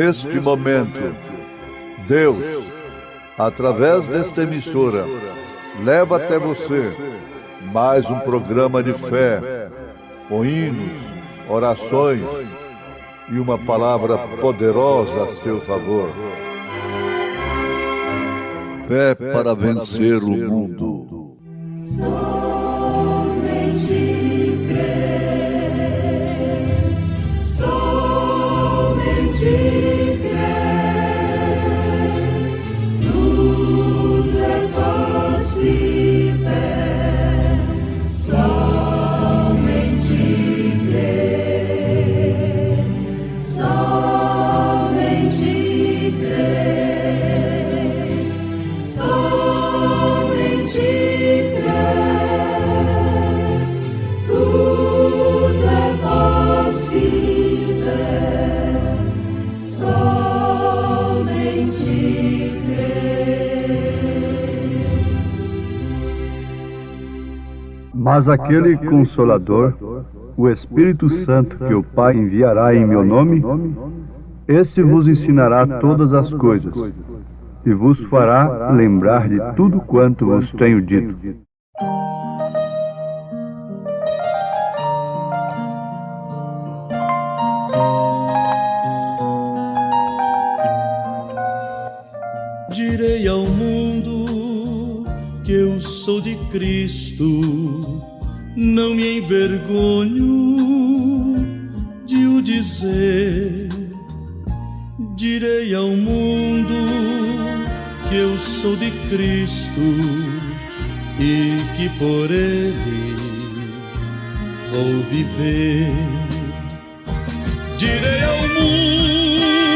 neste momento, Deus, através desta emissora, leva até você mais um programa de fé, com hinos, orações e uma palavra poderosa a seu favor. Fé para vencer o mundo. Somente crer, somente crer, tudo é possível, somente crer, somente crer, somente crer, tudo é possível, somente crer. Mas aquele Consolador, o Espírito Santo que o Pai enviará em meu nome, esse vos ensinará todas as coisas e vos fará lembrar de tudo quanto vos tenho dito. Direi ao mundo que eu sou de Cristo, não me envergonho de o dizer. Direi ao mundo que eu sou de Cristo e que por Ele vou viver. Direi ao mundo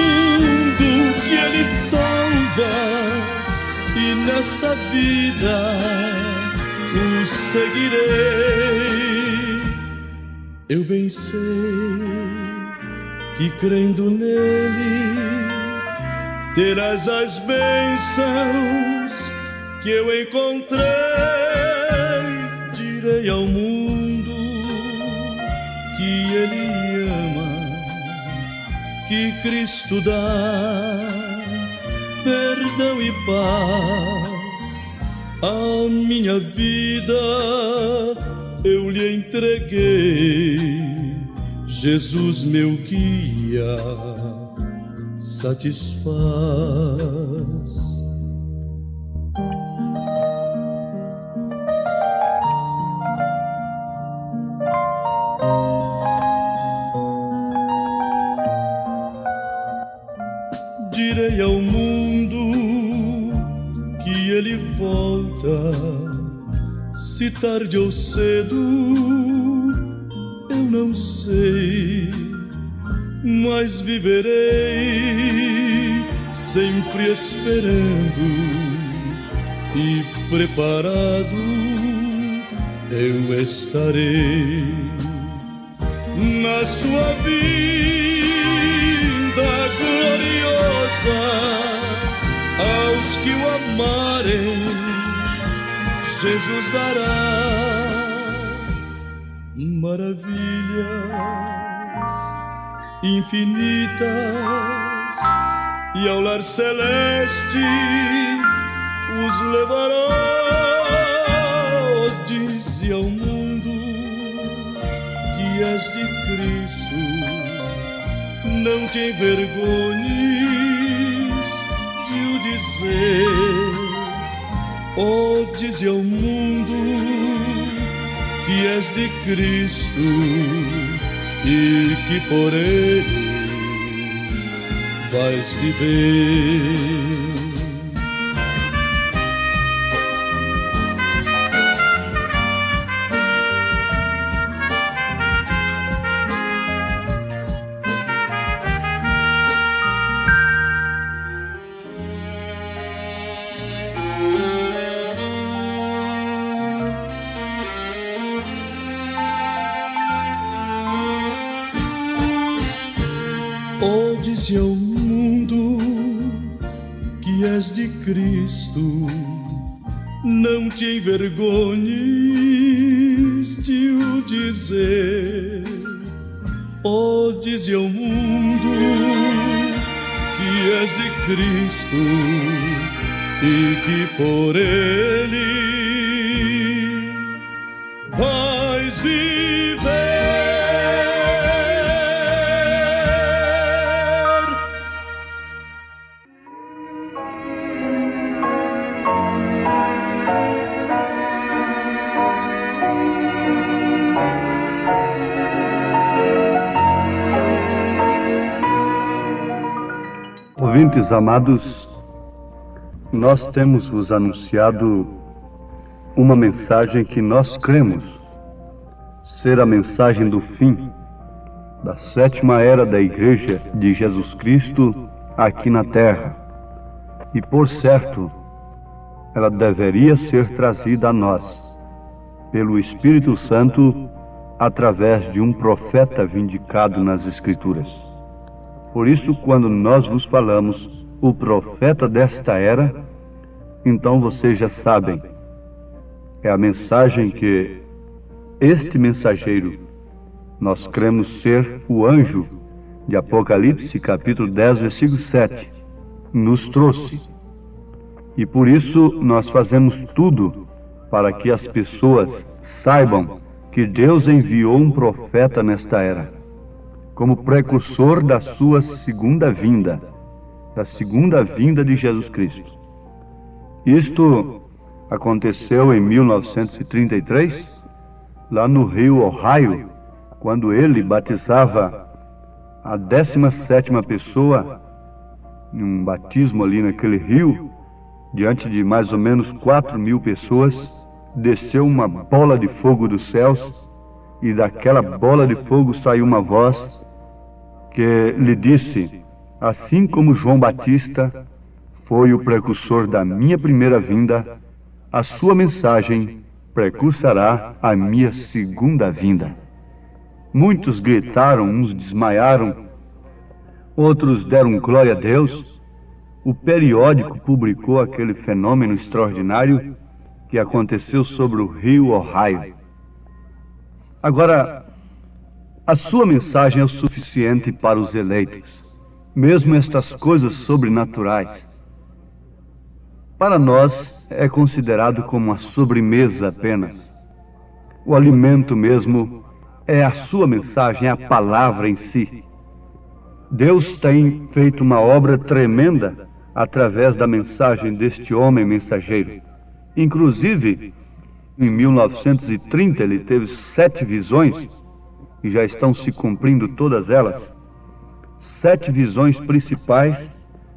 que Ele salva e nesta vida o seguirei. Eu bem sei que crendo nele terás as bênçãos que eu encontrei. Direi ao mundo que ele ama, que Cristo dá perdão e paz. A minha vida eu lhe entreguei, Jesus meu guia satisfaz. Direi ao mundo que ele volta, se tarde ou cedo, eu não sei, mas viverei sempre esperando e preparado eu estarei na sua vinda gloriosa. Aos que o amarem, Jesus dará maravilhas infinitas e ao lar celeste os levará. Dize ao mundo que és de Cristo, não te envergonhes de o dizer. Oh, dize ao mundo que és de Cristo e que por ele vais viver. Oh, dize ao mundo que és de Cristo, não te envergonhes de o dizer. Oh, dize ao mundo que és de Cristo e que por Ele vais viver. Ouvintes amados, nós temos vos anunciado uma mensagem que nós cremos ser a mensagem do fim da 7ª era da Igreja de Jesus Cristo aqui na Terra. E por certo, ela deveria ser trazida a nós pelo Espírito Santo através de um profeta vindicado nas Escrituras. Por isso, quando nós vos falamos o profeta desta era, então vocês já sabem, é a mensagem que este mensageiro, nós cremos ser o anjo de Apocalipse, capítulo 10, versículo 7, nos trouxe. E por isso nós fazemos tudo para que as pessoas saibam que Deus enviou um profeta nesta era, como precursor da sua segunda vinda, da segunda vinda de Jesus Cristo. Isto aconteceu em 1933, lá no rio Ohio, quando ele batizava a 17ª pessoa em um batismo ali naquele rio, diante de mais ou menos 4.000 pessoas, desceu uma bola de fogo dos céus, e daquela bola de fogo saiu uma voz que lhe disse: assim como João Batista foi o precursor da minha primeira vinda, a sua mensagem precursará a minha segunda vinda. Muitos gritaram, uns desmaiaram, outros deram glória a Deus. O periódico publicou aquele fenômeno extraordinário que aconteceu sobre o rio Ohio. Agora, a sua mensagem é o suficiente para os eleitos, mesmo estas coisas sobrenaturais. Para nós, é considerado como uma sobremesa apenas. O alimento mesmo é a sua mensagem, é a palavra em si. Deus tem feito uma obra tremenda através da mensagem deste homem mensageiro. Inclusive, em 1930, ele teve 7 visões, e já estão se cumprindo todas elas. 7 visões principais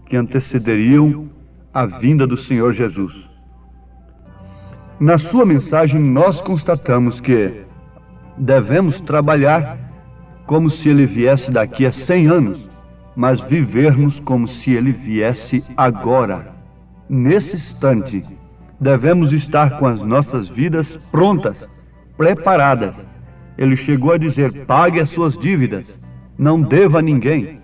que antecederiam a vinda do Senhor Jesus. Na sua mensagem, nós constatamos que devemos trabalhar como se ele viesse daqui a 100 anos, mas vivermos como se ele viesse agora. Nesse instante, devemos estar com as nossas vidas prontas, preparadas. Ele chegou a dizer: pague as suas dívidas, não deva a ninguém.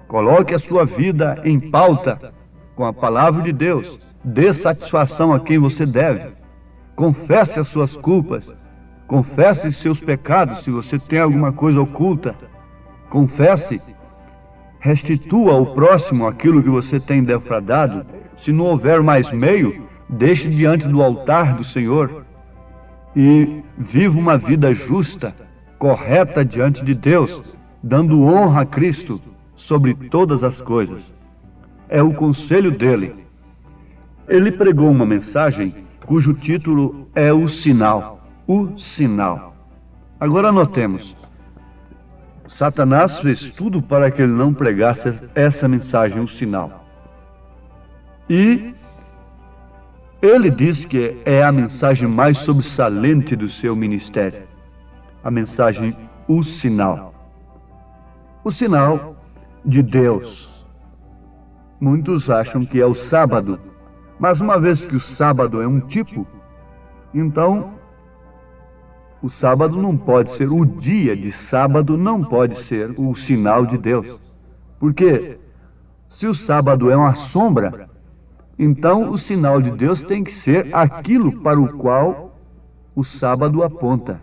Coloque a sua vida em pauta com a palavra de Deus. Dê satisfação a quem você deve. Confesse as suas culpas. Confesse seus pecados se você tem alguma coisa oculta. Confesse. Restitua ao próximo aquilo que você tem defraudado. Se não houver mais meio, deixe diante do altar do Senhor e viva uma vida justa, correta diante de Deus, dando honra a Cristo sobre todas as coisas. É o conselho dele. Ele pregou uma mensagem cujo título é O Sinal. O Sinal. Agora notemos, Satanás fez tudo para que ele não pregasse essa mensagem, o sinal. E ele diz que é a mensagem mais sobressalente do seu ministério. A mensagem, o sinal. O sinal de Deus. Muitos acham que é o sábado, mas uma vez que o sábado é um tipo, então o sábado não pode ser, o dia de sábado não pode ser o sinal de Deus. Porque se o sábado é uma sombra, então o sinal de Deus tem que ser aquilo para o qual o sábado aponta.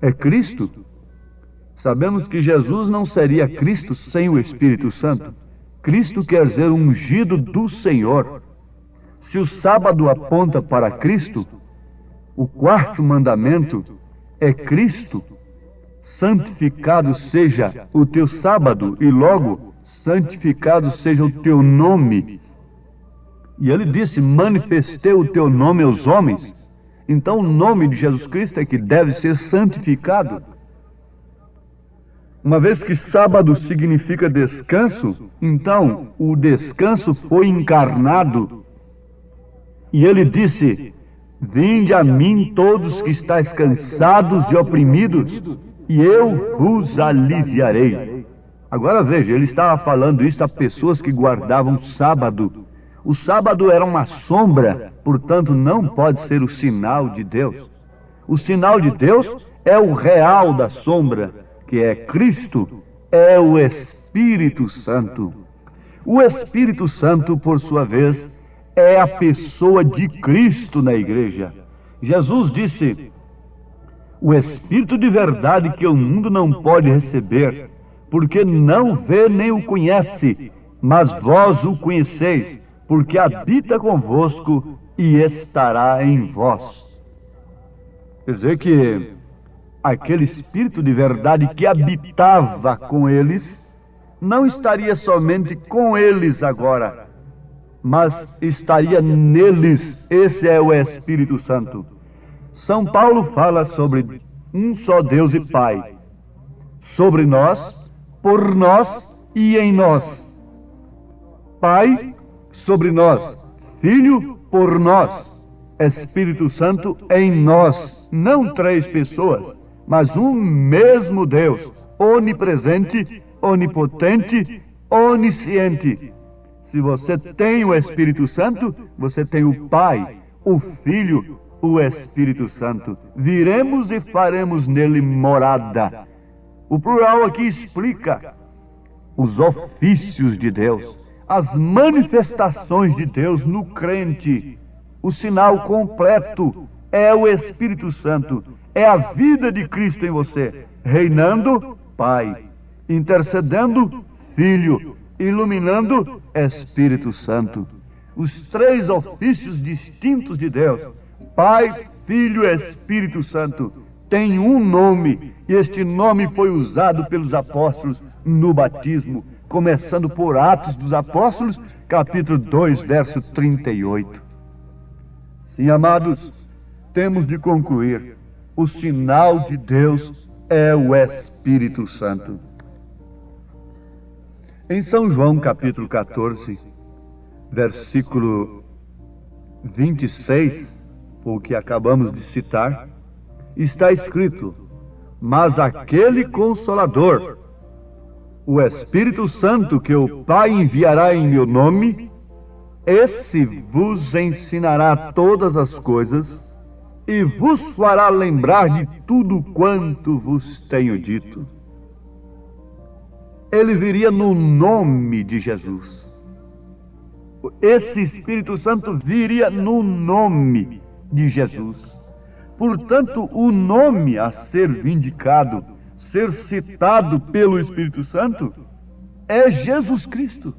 É Cristo. Sabemos que Jesus não seria Cristo sem o Espírito Santo. Cristo quer dizer ungido do Senhor. Se o sábado aponta para Cristo, o quarto mandamento é Cristo. Santificado seja o teu sábado, e logo, santificado seja o teu nome. E ele disse: manifestei o teu nome aos homens. Então o nome de Jesus Cristo é que deve ser santificado. Uma vez que sábado significa descanso, então o descanso foi encarnado. E ele disse: vinde a mim todos que estáis cansados e oprimidos, e eu vos aliviarei. Agora veja, ele estava falando isso a pessoas que guardavam o sábado. O sábado era uma sombra, portanto não pode ser o sinal de Deus. O sinal de Deus é o real da sombra, que é Cristo, é o Espírito Santo. O Espírito Santo, por sua vez, é a pessoa de Cristo na igreja. Jesus disse: o Espírito de verdade que o mundo não pode receber, porque não vê nem o conhece, mas vós o conheceis, porque habita convosco e estará em vós. Quer dizer que aquele Espírito de verdade que habitava com eles, não estaria somente com eles agora, mas estaria neles. Esse é o Espírito Santo. São Paulo fala sobre um só Deus e Pai, sobre nós, por nós e em nós. Pai sobre nós, Filho por nós, Espírito Santo em nós. Não três pessoas, mas um mesmo Deus, onipresente, onipotente, onisciente. Se você tem o Espírito Santo, você tem o Pai, o Filho, o Espírito Santo. Viremos e faremos nele morada. O plural aqui explica os ofícios de Deus, as manifestações de Deus no crente. O sinal completo é o Espírito Santo, é a vida de Cristo em você, reinando, Pai, intercedendo, Filho, iluminando, Espírito Santo. Os três ofícios distintos de Deus, Pai, Filho e Espírito Santo, têm um nome, e este nome foi usado pelos apóstolos no batismo, começando por Atos dos Apóstolos, capítulo 2, verso 38. Sim, amados, temos de concluir: o sinal de Deus é o Espírito Santo. Em São João, capítulo 14, versículo 26, o que acabamos de citar, está escrito: mas aquele Consolador, o Espírito Santo, que o Pai enviará em meu nome, esse vos ensinará todas as coisas e vos fará lembrar de tudo quanto vos tenho dito. Ele viria no nome de Jesus. Esse Espírito Santo viria no nome de Jesus. Portanto, o nome a ser vindicado, ser citado pelo Espírito Santo, é Jesus Cristo.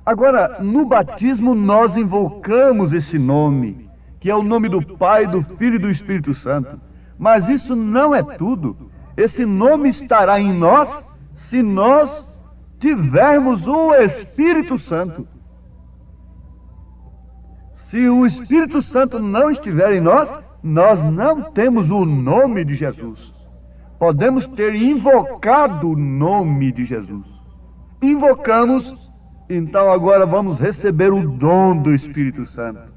Agora, no batismo nós invocamos esse nome, que é o nome do Pai, do Filho e do Espírito Santo. Mas isso não é tudo. Esse nome estará em nós se nós tivermos o Espírito Santo. Se o Espírito Santo não estiver em nós, nós não temos o nome de Jesus. Podemos ter invocado o nome de Jesus. Invocamos, então agora vamos receber o dom do Espírito Santo.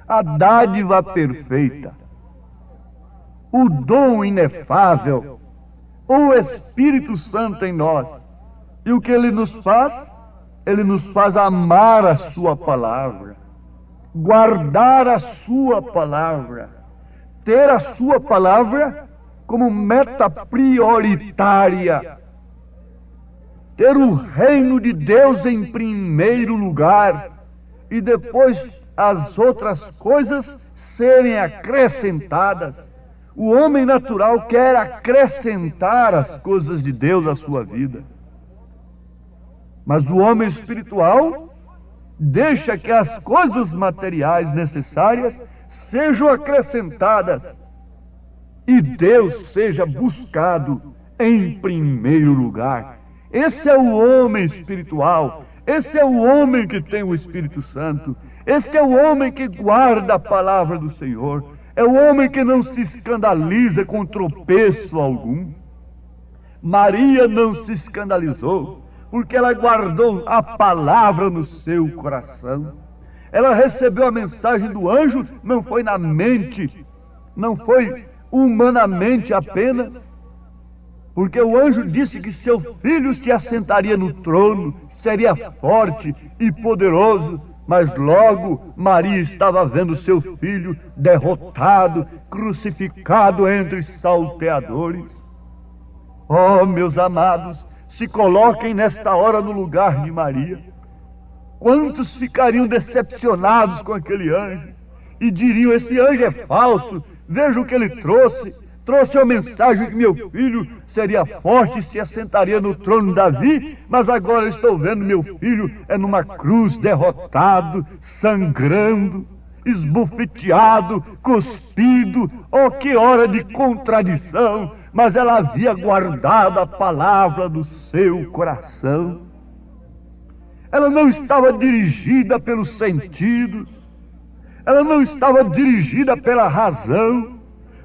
A dádiva perfeita, o dom inefável, o Espírito Santo em nós. E o que ele nos faz? Ele nos faz amar a sua palavra, guardar a sua palavra, ter a sua palavra como meta prioritária, ter o reino de Deus em primeiro lugar e depois as outras coisas serem acrescentadas. O homem natural quer acrescentar as coisas de Deus à sua vida. Mas o homem espiritual deixa que as coisas materiais necessárias sejam acrescentadas e Deus seja buscado em primeiro lugar. Esse é o homem espiritual, esse é o homem que tem o Espírito Santo, esse é o homem que guarda a palavra do Senhor, é o homem que não se escandaliza com tropeço algum. Maria não se escandalizou, porque ela guardou a palavra no seu coração. Ela recebeu a mensagem do anjo, não foi na mente, não foi humanamente apenas, porque o anjo disse que seu filho se assentaria no trono, seria forte e poderoso, mas logo Maria estava vendo seu filho derrotado, crucificado entre salteadores. Oh, meus amados, se coloquem nesta hora no lugar de Maria. Quantos ficariam decepcionados com aquele anjo e diriam: esse anjo é falso, veja o que ele trouxe. Trouxe a mensagem que meu filho seria forte e se assentaria no trono de Davi, mas agora estou vendo meu filho numa cruz, derrotado, sangrando, esbofeteado, cuspido. Oh, que hora de contradição! Mas ela havia guardado a palavra do seu coração. Ela não estava dirigida pelos sentidos, ela não estava dirigida pela razão.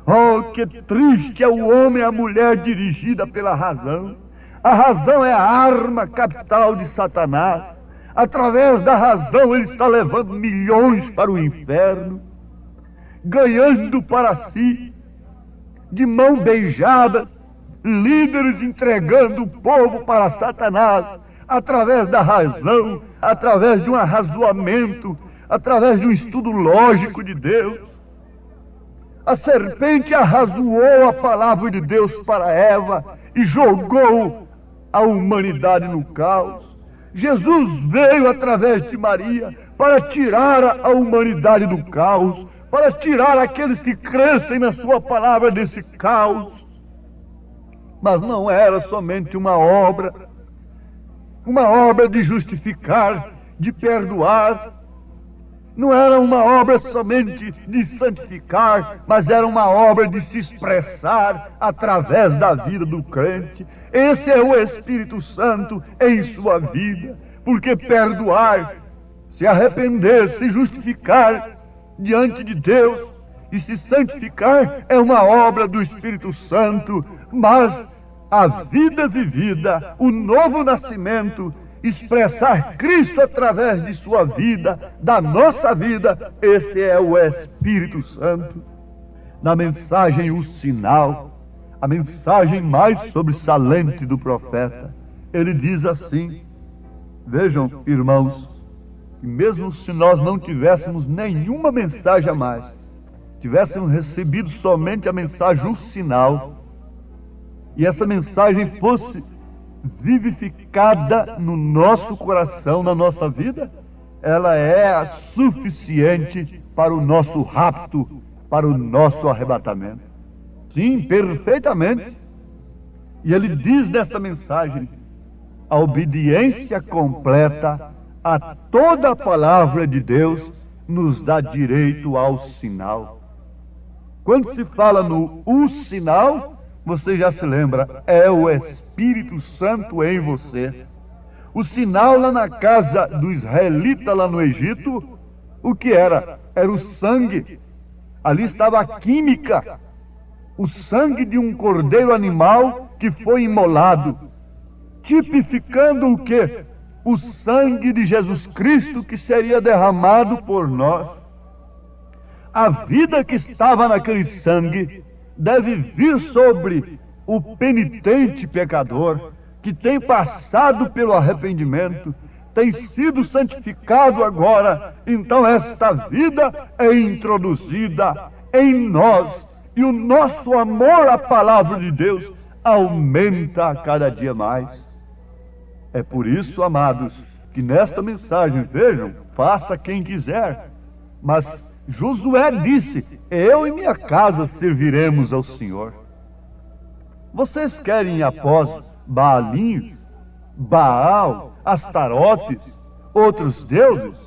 Oh, que triste é o homem e a mulher dirigida pela razão. A razão é a arma capital de Satanás. Através da razão ele está levando milhões para o inferno, ganhando para si, de mão beijadas, líderes entregando o povo para Satanás, através da razão, através de um arrazoamento, através de um estudo lógico de Deus. A serpente arrazoou a palavra de Deus para Eva e jogou a humanidade no caos. Jesus veio através de Maria para tirar a humanidade do caos, para tirar aqueles que crescem na sua palavra desse caos. Mas não era somente uma obra de justificar, de perdoar. Não era uma obra somente de santificar, mas era uma obra de se expressar através da vida do crente. Esse é o Espírito Santo em sua vida, porque perdoar, se arrepender, se justificar diante de Deus e se santificar é uma obra do Espírito Santo, mas a vida vivida, o novo nascimento, expressar Cristo através de sua vida, da nossa vida, esse é o Espírito Santo. Na mensagem O Sinal, a mensagem mais sobressalente do profeta, ele diz assim: vejam, irmãos, que mesmo se nós não tivéssemos nenhuma mensagem a mais, tivéssemos recebido somente a mensagem O Sinal, e essa mensagem fosse vivificada no nosso coração, na nossa vida, ela é suficiente para o nosso rapto, para o nosso arrebatamento. Sim, perfeitamente. E ele diz nessa mensagem: a obediência completa a toda a palavra de Deus nos dá direito ao sinal. Quando se fala no o sinal, você já se lembra, é o Espírito Santo em você. O sinal lá na casa do israelita, lá no Egito, o que era? Era o sangue. Ali estava a química, o sangue de um cordeiro animal que foi imolado, tipificando o quê? O sangue de Jesus Cristo que seria derramado por nós. A vida que estava naquele sangue deve vir sobre o penitente pecador que tem passado pelo arrependimento, tem sido santificado agora. Então esta vida é introduzida em nós e o nosso amor à palavra de Deus aumenta a cada dia mais. É por isso, amados, que nesta mensagem, vejam, faça quem quiser, mas Josué disse: eu e minha casa serviremos ao Senhor. Vocês querem ir após Baalinhos, Baal, Astarotes, outros deuses?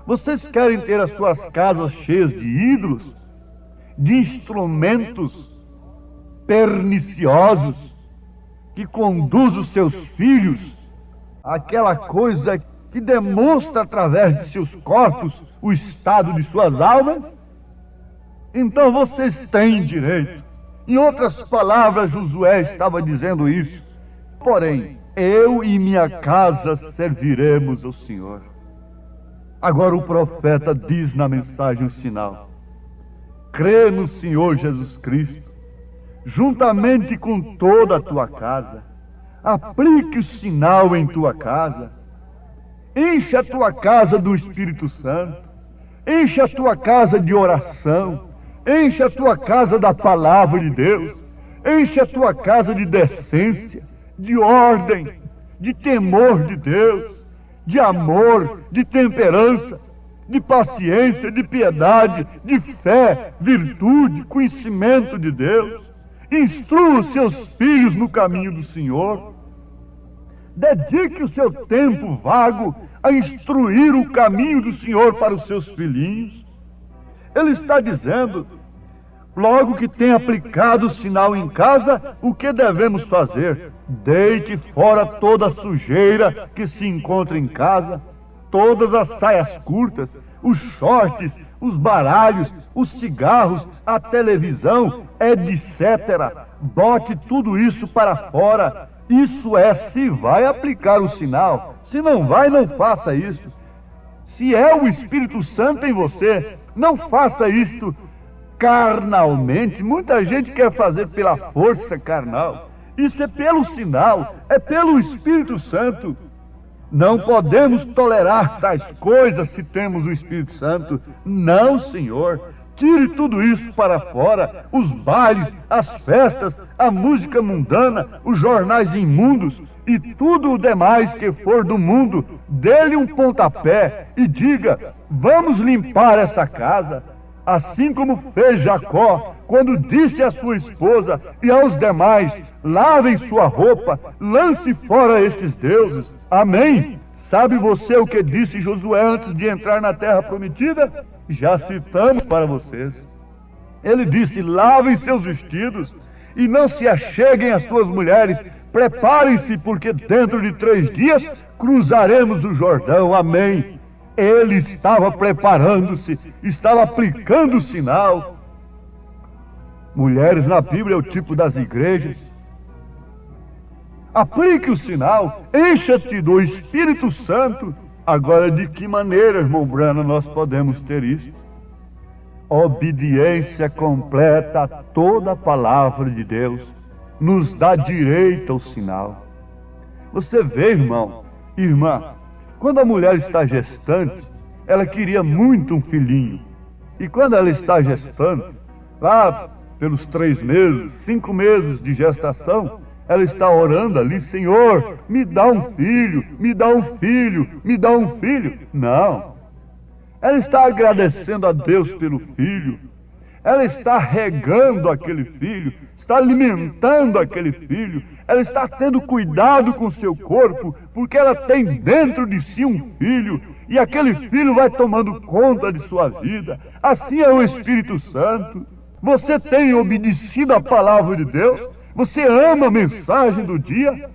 Vocês querem ter as suas casas cheias de ídolos, de instrumentos perniciosos que conduzem os seus filhos àquela coisa que demonstra através de seus corpos o estado de suas almas? Então vocês têm direito. Em outras palavras, Josué estava dizendo isso. Porém, eu e minha casa serviremos ao Senhor. Agora o profeta diz na mensagem o sinal: crê no Senhor Jesus Cristo, juntamente com toda a tua casa. Aplique o sinal em tua casa. Enche a tua casa do Espírito Santo. Enche a tua casa de oração. Enche a tua casa da palavra de Deus. Enche a tua casa de decência, de ordem, de temor de Deus, de amor, de temperança, de paciência, de piedade, de fé, virtude, conhecimento de Deus. Instrua os seus filhos no caminho do Senhor. Dedique o seu tempo vago a instruir o caminho do Senhor para os seus filhinhos. Ele está dizendo, logo que tem aplicado o sinal em casa, o que devemos fazer? Deite fora toda a sujeira que se encontra em casa, todas as saias curtas, os shorts, os baralhos, os cigarros, a televisão, etc. Bote tudo isso para fora. Isso é, se vai aplicar o sinal. Se não vai, não faça isso. Se é o Espírito Santo em você, não faça isto carnalmente. Muita gente quer fazer pela força carnal. Isso é pelo sinal, é pelo Espírito Santo. Não podemos tolerar tais coisas se temos o Espírito Santo. Não, Senhor. Tire tudo isso para fora, os bailes, as festas, a música mundana, os jornais imundos e tudo o demais que for do mundo. Dê-lhe um pontapé e diga: vamos limpar essa casa. Assim como fez Jacó, quando disse à sua esposa e aos demais: lavem sua roupa, lance fora esses deuses. Amém? Sabe você o que disse Josué antes de entrar na terra prometida? Já citamos para vocês. Ele disse: lavem seus vestidos e não se acheguem às suas mulheres. Preparem-se, porque dentro de 3 dias cruzaremos o Jordão. Amém? Ele estava preparando-se, estava aplicando o sinal. Mulheres na Bíblia é o tipo das igrejas. Aplique o sinal, encha-te do Espírito Santo. Agora, de que maneira, irmão Brana, nós podemos ter isso? Obediência completa a toda a palavra de Deus nos dá direito ao sinal. Você vê, irmão, irmã, quando a mulher está gestante, ela queria muito um filhinho. E quando ela está gestante, lá pelos 3 meses, 5 meses de gestação, ela está orando ali: Senhor, me dá um filho, me dá um filho, me dá um filho. Não. Ela está agradecendo a Deus pelo filho. Ela está regando aquele filho, está alimentando aquele filho. Ela está tendo cuidado com o seu corpo, porque ela tem dentro de si um filho. E aquele filho vai tomando conta de sua vida. Assim é o Espírito Santo. Você tem obedecido à palavra de Deus? Você ama a mensagem do dia?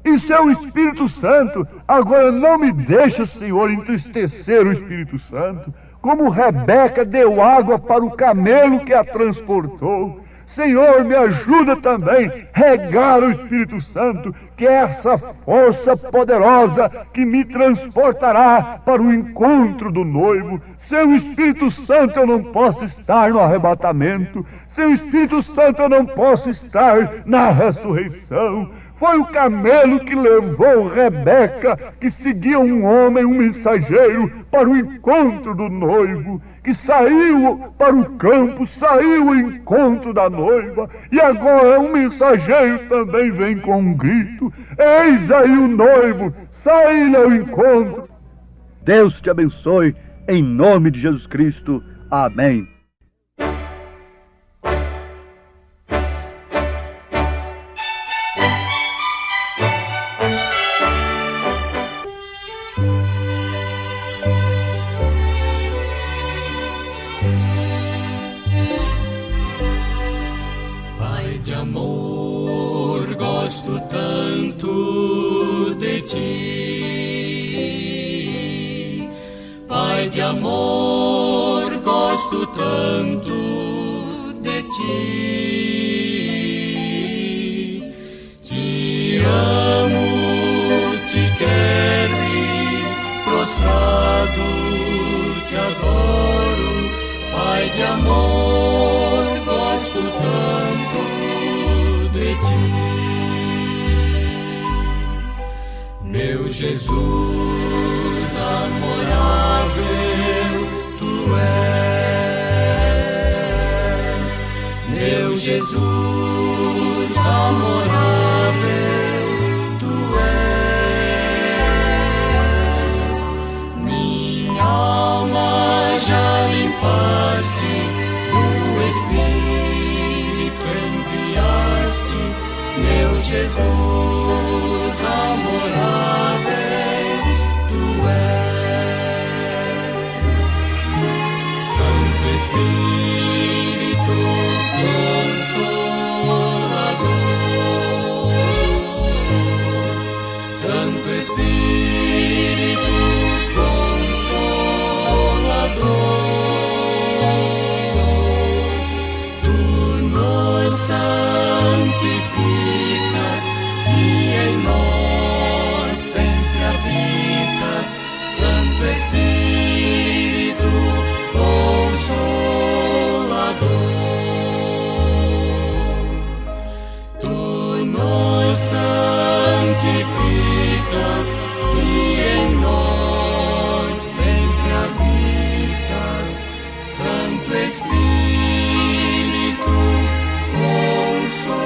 Isso é o Espírito Santo. Agora não me deixe, Senhor, entristecer o Espírito Santo, como Rebeca deu água para o camelo que a transportou. Senhor, me ajuda também a regar o Espírito Santo, que é essa força poderosa que me transportará para o encontro do noivo. Sem o Espírito Santo eu não posso estar no arrebatamento. Sem o Espírito Santo eu não posso estar na ressurreição. Foi o camelo que levou Rebeca, que seguia um homem, um mensageiro, para o encontro do noivo, que saiu para o campo, saiu ao encontro da noiva, e agora um mensageiro também vem com um grito: eis aí o noivo, sai-lhe ao encontro. Deus te abençoe, em nome de Jesus Cristo. Amém. gosto tanto de ti, Pai de amor, gosto tanto de ti. Te amo, te quero e prostrado te adoro, Pai de amor, gosto tanto de ti. Meu Jesus amorável, tu és. Meu Jesus amorável, tu és. Minha alma já limpaste, o Espírito enviaste, meu Jesus amorável, tu és. Santo Espírito Consolador, Santo Espírito Consolador, tu nos santificas e em nós sempre habitas, Santo Espírito Consolador. Tu nos santificas e em nós sempre habitas, Santo Espírito Consolador.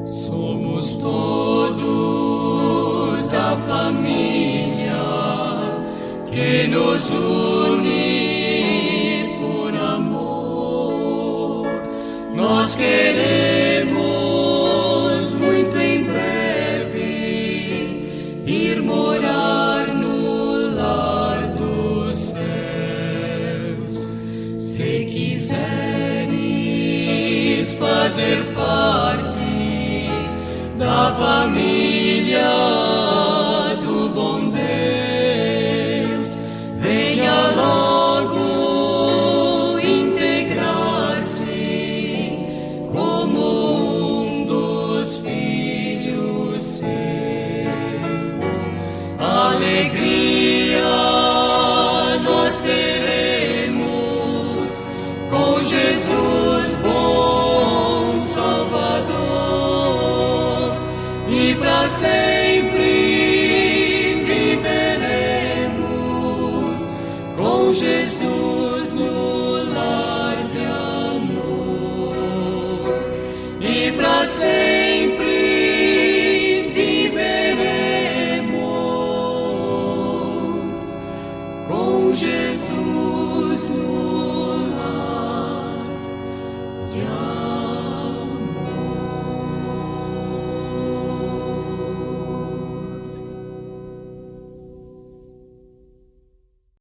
Somos todos da família que nos une por amor. Nós queremos muito em breve ir morar no lar dos céus. Se quiseres fazer parte da família do bom Deus, venha logo integrar-se como um dos filhos seus. Alegria nós teremos com Jesus bom Salvador, e para sempre viveremos com Jesus no lar de amor, e para sempre viveremos com Jesus no lar de amor.